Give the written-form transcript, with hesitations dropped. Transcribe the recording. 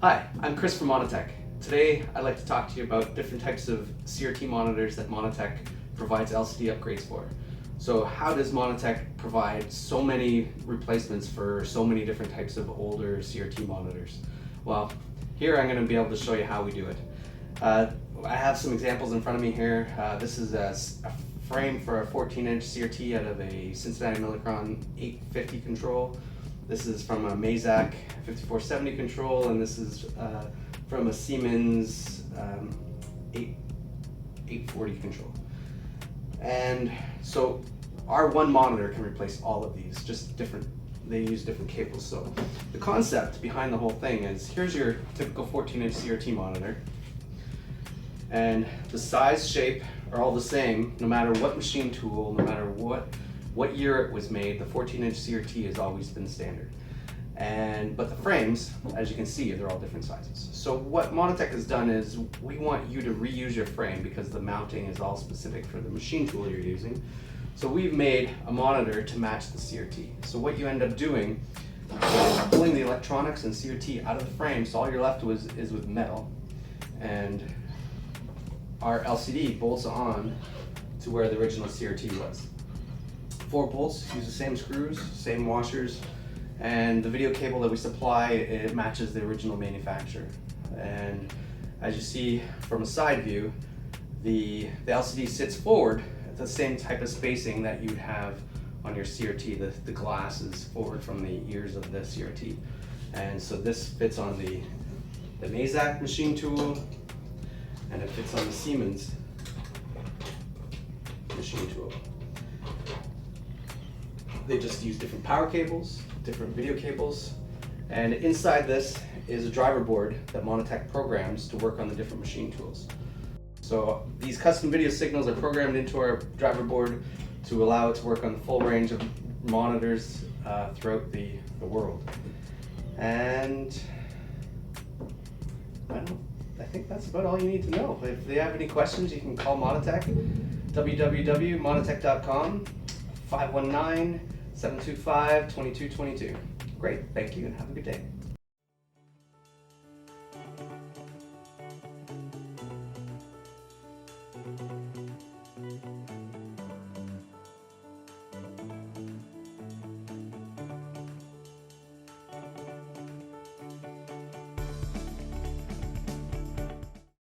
Hi, I'm Chris from Monitech. Today I'd like to talk to you about different types of CRT monitors that Monitech provides LCD upgrades for. So how does Monitech provide so many replacements for so many different types of older CRT monitors? Well, here I'm going to be able to show you how we do it. I have some examples in front of me here. This is a frame for a 14-inch CRT out of a Cincinnati Millicron 850 control. This is from a Mazak 5470 control, and this is from a Siemens 840 control. And so our one monitor can replace all of these, just different, they use different cables. So the concept behind the whole thing is, here's your typical 14-inch CRT monitor, and the size, shape are all the same no matter what machine tool, no matter what year it was made. The 14-inch CRT has always been standard. But the frames, as you can see, they're all different sizes. So what Monitech has done is, we want you to reuse your frame because the mounting is all specific for the machine tool you're using. So we've made a monitor to match the CRT. So what you end up doing is pulling the electronics and CRT out of the frame, so all you're left with is with metal. And our LCD bolts on to where the original CRT was. 4 bolts, use the same screws, same washers, and the video cable that we supply, it matches the original manufacturer. And as you see from a side view, the LCD sits forward at the same type of spacing that you'd have on your CRT. The glass is forward from the ears of the CRT. And so this fits on the Mazak machine tool, and it fits on the Siemens machine tool. They just use different power cables, different video cables, and inside this is a driver board that Monitech programs to work on the different machine tools. So these custom video signals are programmed into our driver board to allow it to work on the full range of monitors throughout the world. And I think that's about all you need to know. If you have any questions, you can call Monitech, www.monitech.com, 519-725-2222. Great, thank you, and have a good day.